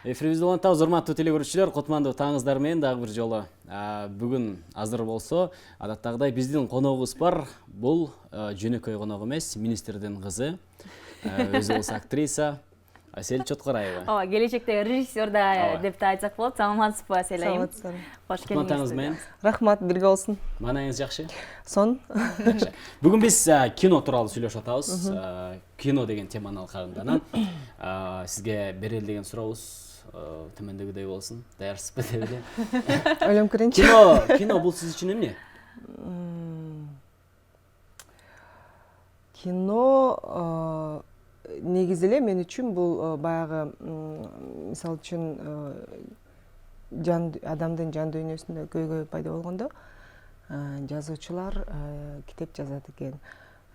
Эфирибизди улантабыз, урматтуу телекөрүүчүлөр, кутмандуу таңыңыздар менен дагы бир жолу. Бүгүн азыр болсо, адаттагыдай биздин коногубуз бар. Бул жөнөкөй конок эмес, министрдин кызы. Өзү болсо актриса Асель Чоткораева. Ооба, келечектеги режиссер да деп да айтсак болот. Саламатсызбы, Асель айым? Саламатсызбы. Кош Кутмандыңыз менен. Рахмат, бирге болсун. Маанайыңыз жакшы? Сон. Жакшы. Бүгүн биз кино тууралуу сүйлөшүп атабыз. Кино деген теманын алкагында. Сизге берилген сурообуз төмөндөгүдөй болсун. Даярсызбы деп элем. Ойлонуп көрөйүнчү. Кино бул сиз үчүн эмне? Кино негизи эле мен үчүн бул баягы мисалы үчүн адамдын жан дүйнөсүндө көйгөй пайда болгондо жазуучулар китеп жазат экен,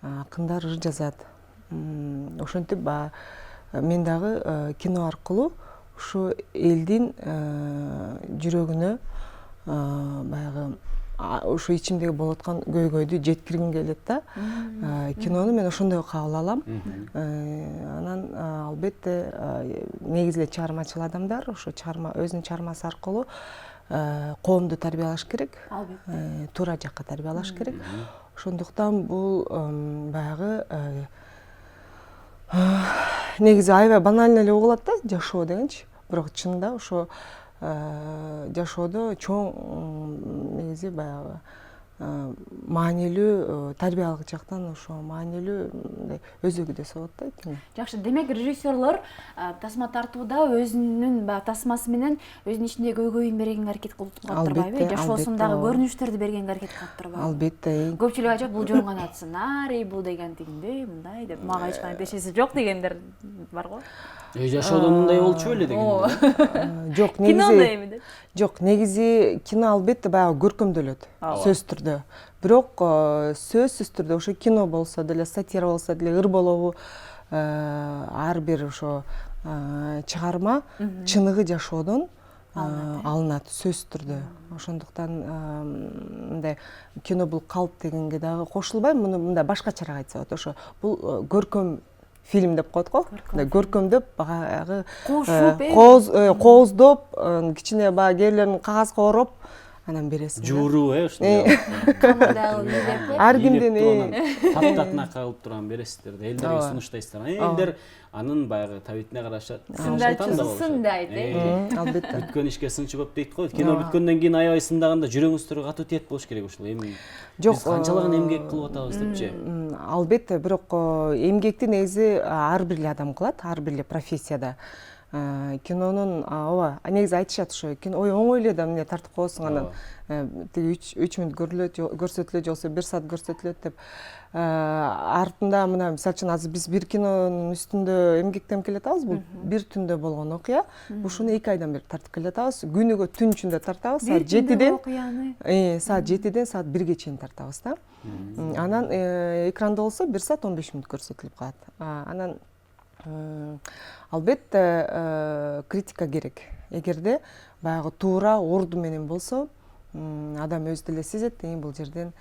акындар ыр жазат. Ошентип мен дагы кино аркылуу ушу элдин жүрөгүнө баягы ушу ичимдеги болуп аткан көйгөйдү жеткиргим келет да. Кинону мен ошондой кабыл алам. Анан албетте негизи эле чыгармачыл адамдар ошо өзүнүн чыгармасы аркылуу коомду тарбиялаш керек. Туура жакка тарбиялаш керек. Ошондуктан бул баягы негизи аябай банально эле угулат да, жашоо дегенчи. Бирок чынында ошо жашоодо чоң негизи баягы маанилүү тарбиялык жактан ошо маанилүү өзөгүдөсү болот да кино. Жакшы, демек режиссерлор тасма тартууда өзүнүн тасмасы менен өзүнүн ичиндеги көйгөйүн бергенге аракет кылып турбайбы? Жашоосундагы көрүнүштөрдү бергенге аракет кылып турбайбы? Албетте. Көпчүлүк айтат, бул жөн гана сценарий, бул деген тигиндей, мындай деп, мага эч кандай тиешеси жок дегендер бар го. Жашоодо мындай болчу беле деген. Жок, негизи. Жок, негизи кино албетте баягы көркөмдөлөт, сөзсүз түрдө. Бирок сөзсүз түрдө ошо кино болсо деле, сатира болсо деле, ыр болобу ар бир ошо чыгарма чыныгы жашоодон алынат сөзсүз түрдө. Ошондуктан мындай кино бул калп дегенге дагы кошулбайм, муну мындай башкачараак айтса болот. Ошо бул көркөм фильм деп коет го. Көркөмдөп баягы кооздоп, кичине баягы кээ бирлерин кагазга ороп, анан бересиң. Жууруу ушундай. Ар кимдин таптатына калып турган бересиздер да, элдерге сунуштайсыздар. Элдер анын баягы табитине карашат. Сындайт, албетте. Бүткөн ишке сынчы көп дейт го. Кино бүткөндөн кийин аябай сындаганда жүрөгүңүз катуу тиет болуш керек ушул. Эми биз канчалаган эмгек кылып атабыз депчи. Албетте, бирок эмгекти негизи ар бир эле адам кылат, ар бир эле профессияда. Кинонун ооба, негизи айтышат ошо, ой оңой эле да эмне тартып коесуң, анан тиги 3 мүнөт көрсөтүлөт, жоксо 1 саат көрсөтүлөт деп. Артында мына мисалы үчүн азыр биз бир кинонун үстүндө эмгектенип келатабыз, бул бир түндө болгон окуя. Ушуну 2 айдан бери тартып келатабыз. Күнүгө түн ичинде тартабыз, саат 7ден саат 1ге чейин тартабыз да. Анан экранда болсо 1 саат 15 мүнөт көрсөтүлүп калат. Анан албетте критика керек. Эгерде баягы туура орду менен болсо, адам өзү деле сезет, бул жерден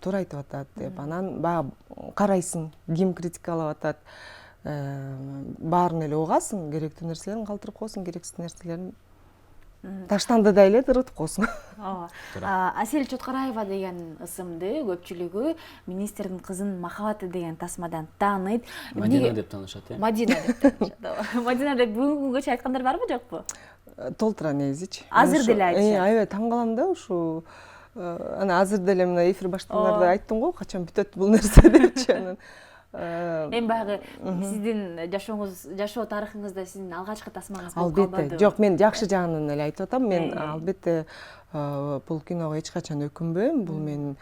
туура айтып атат деп. Анан баягы карайсың, ким критикалап атат. Баарын эле угасың, керектүү нерселерин калтырып коесуң, керексиз нерселерин таштанды да эле тыргытып коесуң. Асель Чоткораева деген ысымды көпчүлүгү министрдин кызын Махабаты деген тасмадан тааныйт. Мадина деп таанышат, Мадина деп таанышат. Мадина деп бүгүнкү күнгөчө айткандар барбы, жокпу? Толтура негизичи. Азыр деле айтышат. Аябай таң калам да ушу. Ана азыр деле мына эфир баштагандарда айттым го, качан бүтөт бул нерсе депчи. Анан эми баягы сиздин жашоо тарыхыңызда сиздин алгачкы тасмаңыз болуп калбады? Албетте. Жок, мен жакшы жагынан эле айтып атам. Мен албетте бул киного эч качан өкүнбөйм. Бул мен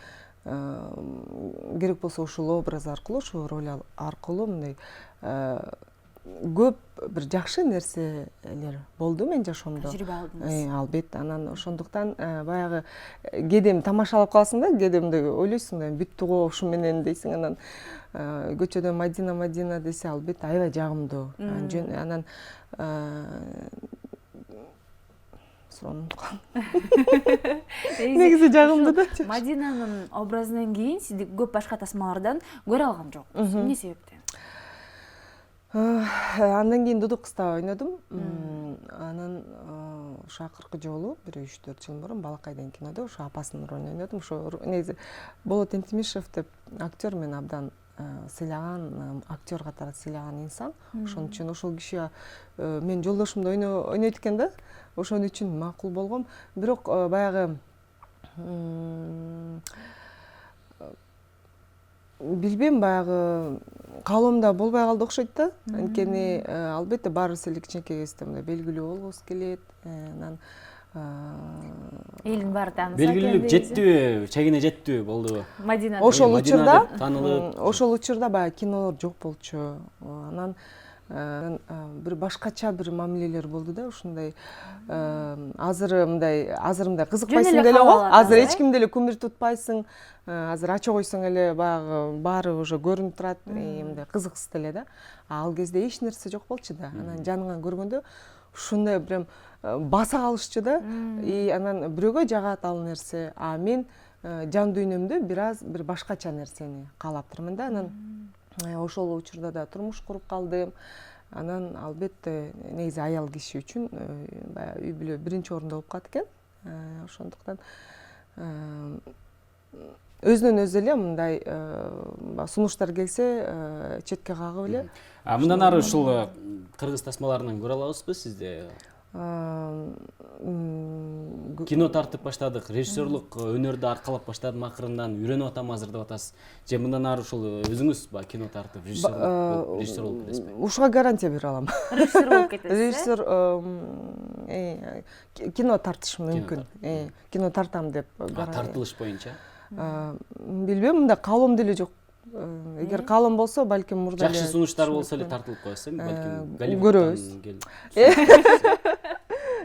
керек болсо ушул образ аркылуу, ушул роль аркылуу мындай көп бир жакшы нерселер болду мен жашоомдо. Тажрыйба алдыңыз. Албетте. Анан ошондуктан баягы кээде тамашалап каласың да, кээде мындай ойлойсуң да, бүттү го ушу менен дейсиң. Анан көчөдөн Мадина десе албетте аябай жагымдуу. Анан негизи жагымдуу да. Мадинанын образынан кийин сизди көп башка тасмалардан көрө алган жокпуз. Эмне себептен? Андан кийин Дуду кызда ойнодум. Анан ошо акыркы жолу бир 3-4 жыл мурун балакайдын кинодо ошо апасынын ролун ойнодум. Ошо негизи Болот Энтимишев деп актер мен абдан сыйлаган, актер катары сыйлаган инсан. Ошон үчүн ошол киши мен жолдошумду ойнойт экен да. Ошон үчүн макул болгом. Бирок баягы билбейм, баягы каалоомдо болбой калды окшойт да. Анткени албетте баарыбыз эле кичинекей кезде мындай белгилүү болгубуз келет. Анан элдин баары тааныса белгилүүлүк жеттиби, чегине жеттиби болдубу? Мадина ошол учурда таанылып, ошол учурда баягы кинолор жок болчу. Анан бир башкача бир мамилелер болду да, ушундай азыр мындай кызыкпайсың деле го. Азыр эч кимди эле күмүр тутпайсың. Азыр ача койсоң эле баягы баары уже көрүнүп турат, мындай кызыксыз деле да. Ал кезде эч нерсе жок болчу да. Анан жаныңан көргөндө ушундай прям баса калышчу да. Анан бирөөгө жагат ал нерсе. Мен жан дүйнөмдө бир башкача нерсени каалап турмун да. Анан ошол учурда да турмуш куруп калдым. Анан албетте негизи аял киши үчүн баягы үй бүлө биринчи орунда болуп калат экен. Ошондуктан өзүнөн өзү эле мындай сунуштар келсе четке кагып эле. Мындан ары ушул кыргыз тасмаларынан көрө алабызбы сизди? Кино тартып баштадык, режиссерлук өнөрдү аркалап баштадым акырындан, үйрөнүп атам азыр деп атасыз. Же мындан ары ушул өзүңүз кино тартып режиссер болуп кетесизби? Ушуга гарантия бере алам. режиссер болуп кетесиз. Режиссер кино тартыш мүмкүн. Кино тартам деп Тартылыш боюнча? Билбейм, мында каалоом деле жок. Эгер каалоом болсо, балким мурда эле Жакшы сунуштар болсо эле тартылып коесуз, балким көрөбүз.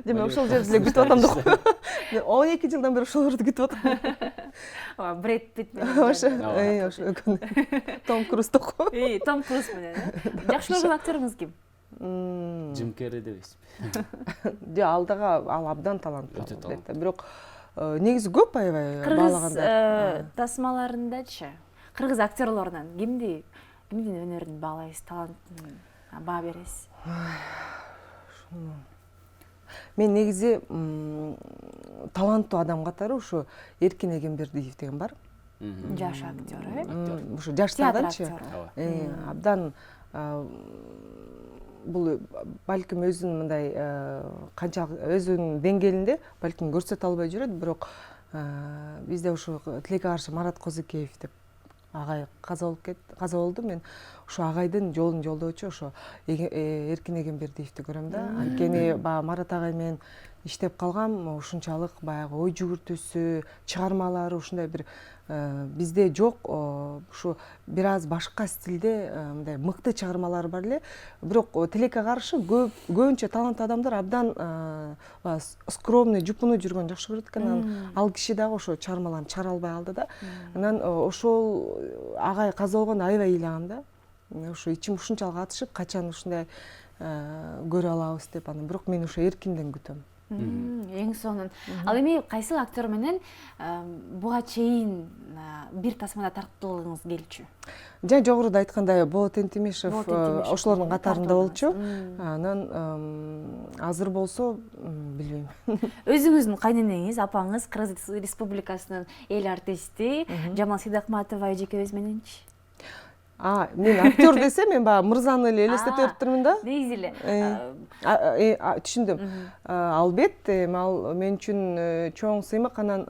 Деме ошол жерди эле күтүп атам да. 12 жылдан бери ошолорду күтүп атам. Брэд Питт Ошо Том Круз да. Том Круз менен. Жакшы көргөн актериңиз ким? Джим Керри дебейсизби? Ал абдан таланттуу. Өтө таланттуу. Бирок негизи көп аябай баалаганда. Кыргыз тасмаларындачы кыргыз актерлорунан кимдин өнөрүн баалайсыз, талантын баа бересиз? Мен негизи таланттуу адам катары ушу Эркин Эгембердиев деген бар. Жаш актер, Ушу жаштарданчы абдан бул балким өзүнүн мындай канчалык өзүнүн деңгээлинде балким көрсөтө албай жүрөт, бирок бизде ушу тилекке каршы Марат Козыкеев деп агай каза болду. Мен ушу агайдын жолун жолдоочу ошо Эркин Эгембердиевди көрөм да. Анткени баягы Марат агай менен иштеп калгам, ушунчалык баягы ой жүгүртүүсү, чыгармалары ушундай бир бизде жок, ушу бир аз башка стилде мындай мыкты чыгармалары бар эле. Бирок тилекке каршы көбүнчө таланттуу адамдар абдан скромный, жупунуу жүргөн жакшы көрөт экен. Ал киши дагы ошо чыгармаларын чыгара албай калды да. Анан ошол агай каза болгондо аябай ыйлагам да. Ошо ичим ушунчалык атышып, качан ушундай көрө алабыз деп. Анан бирок мен ошо Эркинден күтөм. Эң сонун. Ал эми кайсыл актер менен буга чейин бир тасмада тартылгыңыз келчү? Жана жогоруда айткандай Болот Энтимишев ошолордун катарында болчу. Анан азыр болсо билбейм. Өзүңүздүн кайненеңиз, апаңыз Кыргыз Республикасынын эл артисти Жамал Сейдакматова эжекебиз мененчи? Мен актер десе, мен баягы мырзаны эле элестете бериптирмин да. Негизи эле. Түшүндүм. Албетте, ал мен үчүн чоң сыймык. Анан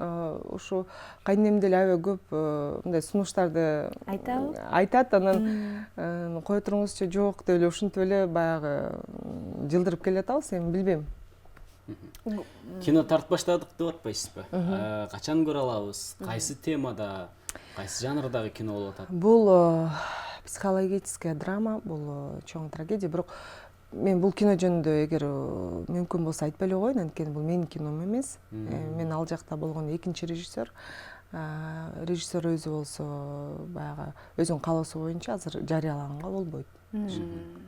ушу кайненем деле аябай көп мындай сунуштарды айтат. Анан кое туруңузчу, жок деп эле ушинтип эле баягы жылдырып келатабыз, эми билбейм. Кино тартып баштадык деп атпайсызбы? Качан көрө алабыз? Кайсы темада? Кайсы жанрдагы кино болуп атат? Бул психологическая драма, бул чоң трагедия. Бирок мен бул кино жөнүндө эгер мүмкүн болсо айтпай эле коеюн, анткени бул менин кином эмес. Мен ал жакта болгон экинчи режиссер. Режиссер өзү болсо баягы өзүнүн каалоосу боюнча азыр жарыялаганга болбойт.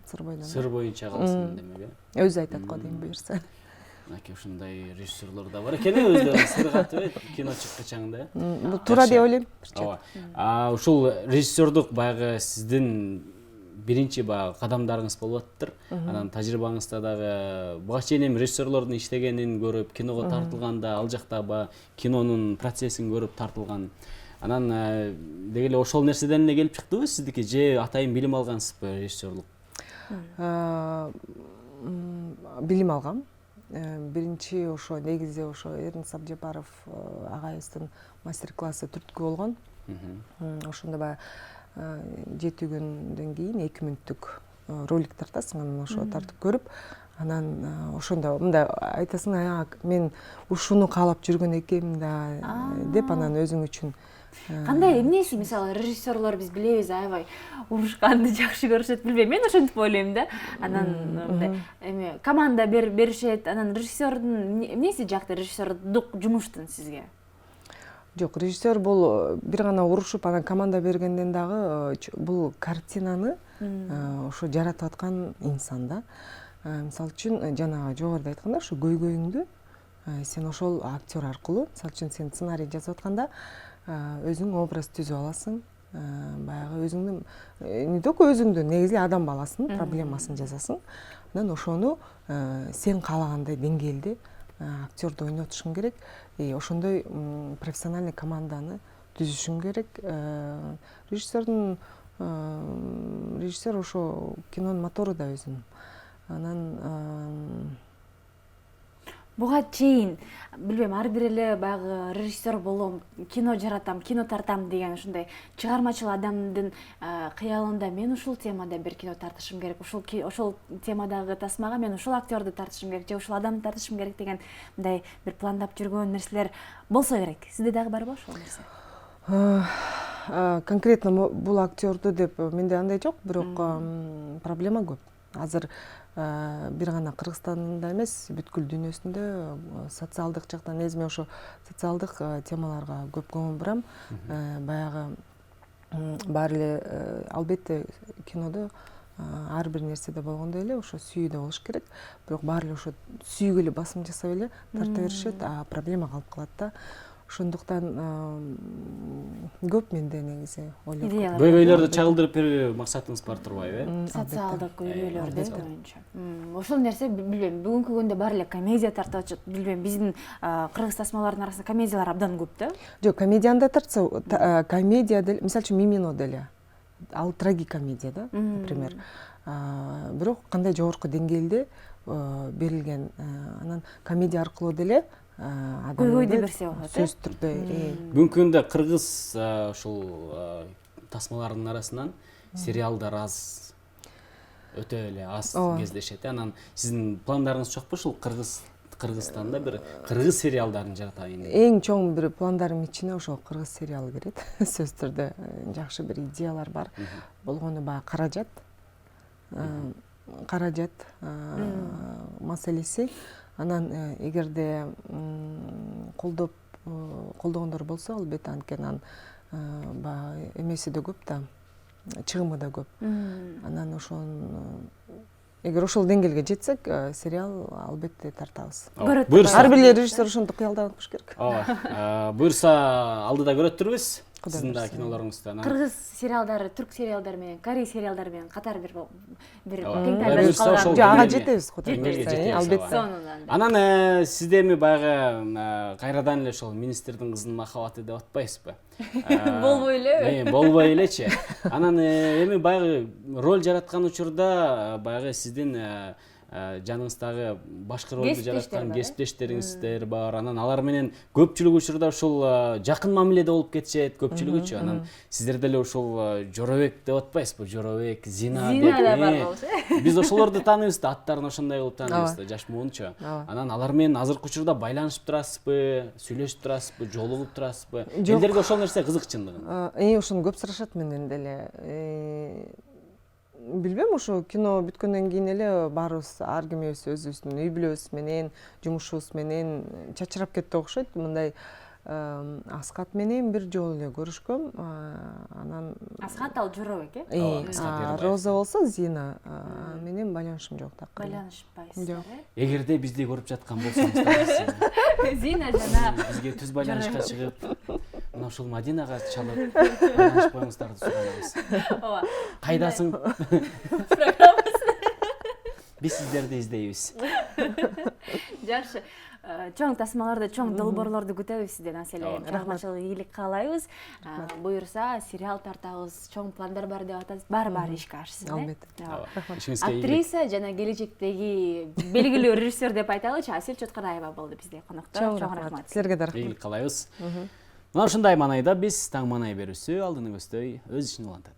Сыр боюнча калсын демек, өзү айтат го дейм буюрса. Аке ушундай режиссерлор да бар экен, өздөрү сыр катып кино чыккычаңда. Бул туура деп ойлойм. Ушул режиссердук баягы сиздин биринчи баягы кадамдарыңыз болуп атыптыр. Анан тажрыйбаңызда дагы буга чейин эми режиссерлордун иштегенин көрүп, киного тартылганда, ал жакта баягы кинонун процессин көрүп тартылган. Анан деги эле ошол нерседен эле келип чыктыбы сиздики, же атайын билим алгансызбы режиссерлук? Билим алгам. Биринчи ошо негизи ошо Эрнст Абдижапаров агайыбыздын мастер-классы түрткү болгон. Ошондо баягы 7 күндөн кийин 2 мүнөттүк ролик тартасың, анан ошо тартып көрүп, анан ошондо мындай айтасың, мен ушуну каалап жүргөн экенмин да деп, анан өзүң үчүн кандай эмнеси, мисалы режиссерлор биз билебиз, аябай урушканды жакшы көрүшөт, билбейм, мен ошентип ойлойм да. Анан эми команда беришет, анан режиссердун эмнеси жакты, режиссердук жумуштун сизге? Жок, режиссер бул бир гана урушуп, анан команда бергенден дагы бул картинаны ошо жаратып аткан инсан да. Мисалы үчүн жанагы жогоруда айтканда, ошо көйгөйүңдү сен ошол актер аркылуу, мисалы үчүн сен сценарий жазып атканда өзүң образ түзүп аласың, баягы өзүңдүн не только өзүңдүн, негизи адам баласынын проблемасын жазасың. Анан ошону сен каалагандай деңгээлде актерду ойнотушуң керек. Ошондой профессиональный команданы түзүшүң керек. Режиссер ошо кинонун мотору да өзүнүн. Анан буга чейин билбейм, ар бир эле баягы режиссер болом, кино жаратам, кино тартам деген ушундай чыгармачыл адамдын кыялында мен ушул темада бир кино тартышым керек, ошол темадагы тасмага мен ушул актерду тартышым керек, же ушул адамды тартышым керек деген мындай бир пландап жүргөн нерселер болсо керек. Сизде дагы барбы ошол нерсе? Конкретно бул актерду деп менде андай жок, бирок проблема көп. Азыр бир гана Кыргызстанда эмес, бүткүл дүйнөсүндө социалдык жактан мен ошо социалдык темаларга көп көңүл бурам. Баягы баары эле албетте кинодо ар бир нерседе болгондой эле ошо сүйүү да болуш керек. Бирок баары эле ошо сүйүүгө эле басым жасап эле тарта беришет, проблема калып калат да. Ошондуктан көп менде негизи ойлоп. Көйгөйлөрдү чагылдырып берүү максатыңыз бар турбайбы? Социалдык көйгөйлөрдү боюнча. Ошол нерсе билбейм, бүгүнкү күндө баары эле комедия тартып атышат. Билбейм, биздин кыргыз тасмалардын арасында комедиялар абдан көп да. Жок, комедияны да тартса, комедия деле, мисалы үчүн Мимино деле. Ал трагикомедия да, например. Бирок кандай жогорку деңгээлде берилген, анан комедия аркылуу деле көйгөйдү берсе болот. Сөз түрдө. Бүгүнкү күндө кыргыз ушул тасмалардын арасынан сериалдар аз, өтө эле аз кездешет. Анан сиздин пландарыңыз жокпу ушул Кыргызстанда бир кыргыз сериалдарын жаратайын деп? Эң чоң бир пландарым ичине ошол кыргыз сериалы кирет. Сөз түрдө жакшы бир идеялар бар. Болгону баягы каражат маселеси. Анан эгерде колдогондор болсо, албетте анткени баягы эмеси да көп да, чыгымы да көп. Анан эгер ошол деңгээлге жетсек, сериал албетте тартабыз. Ар бир режиссер ошентип кыялданып болуш керек. Буюрса алдыда көрөттүрбүз. Сиздин да кинолоруңузду. Кыргыз сериалдары, түрк сериалдары менен, корей сериалдары менен катар бир тең тайпалашып калган. Ага, жетебиз, албетте. Анан сизде эми баягы кайрадан эле ошол министрдин кызынын махабаты деп атпайсызбы? Болбой элеби? Болбой элечи. Анан эми баягы роль жараткан учурда баягы сиздин жаныңыздагы башкы ролду жараткан кесиптештериңиздер бар. Анан алар менен көпчүлүк учурда ушул жакын мамиледе болуп кетишет, көпчүлүгүчү. Анан сиздер деле ушул Жоробек деп атпайсызбы? Жоробек, Зина деп. Биз ошолорду тааныйбыз да, аттарын ошондой кылып тааныйбыз да, жаш муунчу. Анан алар менен азыркы учурда байланышып турасызбы, сүйлөшүп турасызбы, жолугуп турасызбы? Элдерге ошол нерсе кызык чындыгында. Ошону көп сурашат менден деле. Билбейм, ошо кино бүткөндөн кийин эле баарыбыз ар кимибиз өзүбүздүн үй бүлөбүз менен, жумушубуз менен чачырап кетти окшойт. Мындай Асхат менен бир жолу эле көрүшкөм. Анан Асхат ал Жоробек, э? Роза болсо Зина менен байланышым жок так. Байланышпайсыздар, э? Эгерде бизди көрүп жаткан болсоңуздар, Зина жана бизге түз байланышка чыгып, мына ушул Мадинага чалып байланышып коюңуздарды суранабыз. ооба Кайдасың? программасы Биз сиздерди издейбиз. жакшы чоң тасмаларды чоң долбоорлорду күтөбүз сизден Аселе. Рахматчылык ийгилик каалайбыз. Буюрса сериал тартабыз, чоң пландар бар деп атасыз. Баары ишке ашсын. Албетте. Ишиңизге ийгилик. Актриса жана келечектеги белгилүү режиссер деп айталычы Асел Чоткараева болду бизде конокто. Чоң рахмат. Силерге да рахмат. Ийгилик каалайбыз. Мына ушундай маанайда биз таң маанай берүүсү алдыны көздөй өз ишин улантат.